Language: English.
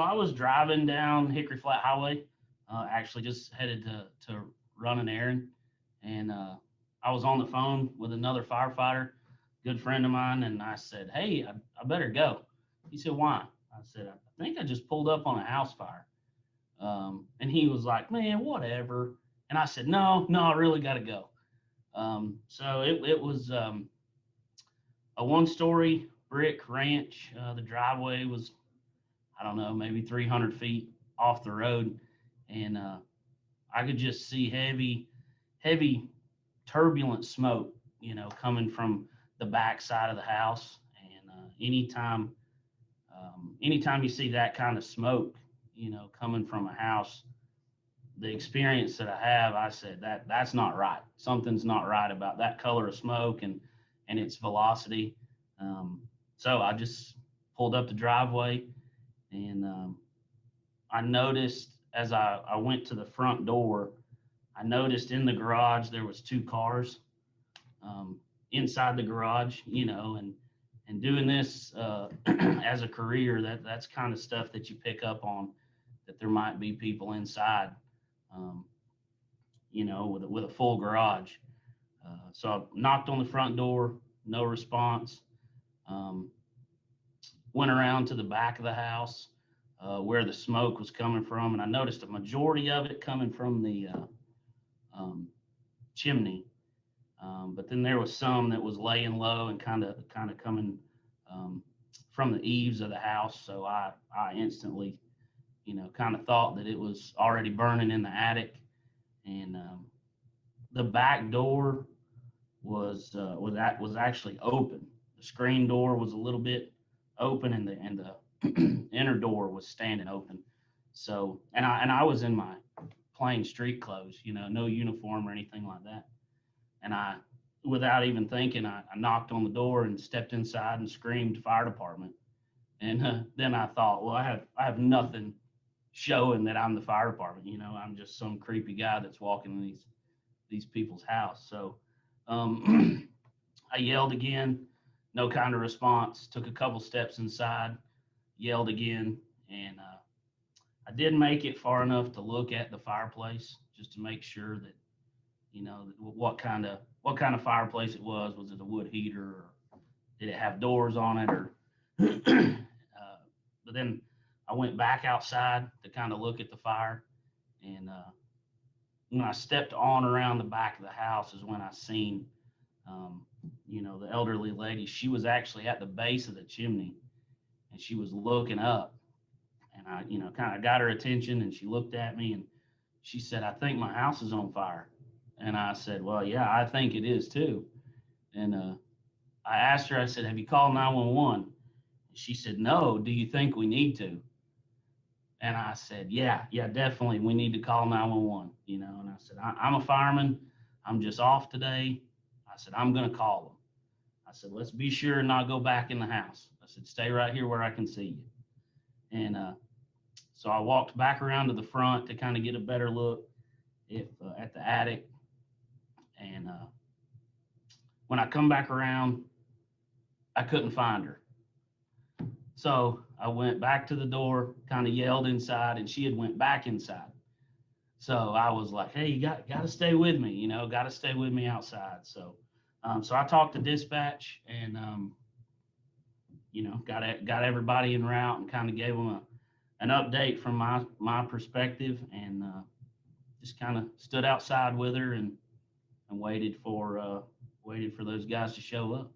I was driving down Hickory Flat Highway, actually just headed to run an errand, and I was on the phone with another firefighter, good friend of mine, and I said, "Hey, I better go." He said, "Why?" I said, "I think I just pulled up on a house fire." And he was like, "Man, whatever." And I said, "No, no, I really got to go." So it was a one-story brick ranch. The driveway was, I don't know, maybe 300 feet off the road, and I could just see heavy, turbulent smoke, coming from the back side of the house. And anytime you see that kind of smoke, coming from a house, the experience that I have, I said that's not right. Something's not right about that color of smoke and its velocity. So I just pulled up the driveway, and I noticed as I went to the front door, I noticed in the garage there was two cars inside the garage, and doing this as a career, that's kind of stuff that you pick up on, that there might be people inside, um, with a full garage. So I knocked on the front door, no response. Um, Went around to the back of the house where the smoke was coming from, and I noticed a majority of it coming from the um, chimney. But then there was some that was laying low and kind of coming um, from the eaves of the house. So I instantly, kind of thought that it was already burning in the attic, and the back door was actually open. The screen door was a little bit open, and the inner door was standing open. So and I was in my plain street clothes, no uniform or anything like that. And without even thinking, I knocked on the door and stepped inside and screamed fire department. And then I thought, well, I have nothing showing that I'm the fire department. I'm just some creepy guy that's walking in these people's house. So I yelled again, no kind of response. Took a couple steps inside, yelled again, and I did make it far enough to look at the fireplace just to make sure that what kind of fireplace it was. Was it a wood heater, or did it have doors on it, or but then I went back outside to kind of look at the fire, and when I stepped on around the back of the house is when I seen the elderly lady. She was actually at the base of the chimney, and she was looking up, and I kind of got her attention, and she looked at me, and she said, "I think my house is on fire." And I said, "Well, yeah, I think it is too." And I asked her, I said, "Have you called 911?" And she said, "No, do you think we need to?" And I said, "Yeah, definitely. We need to call 911, And I said, I'm a fireman. I'm just off today. I said, I'm going to call them. I said, let's be sure and not go back in the house. I said, stay right here where I can see you. And so I walked back around to the front to kind of get a better look at the attic. And when I come back around, I couldn't find her. So I went back to the door, kind of yelled inside, and she had went back inside. So I was like, "Hey, you got to stay with me, got to stay with me outside." So I talked to dispatch, and got everybody en route, and kind of gave them an update from my perspective, and just kind of stood outside with her and waited for those guys to show up.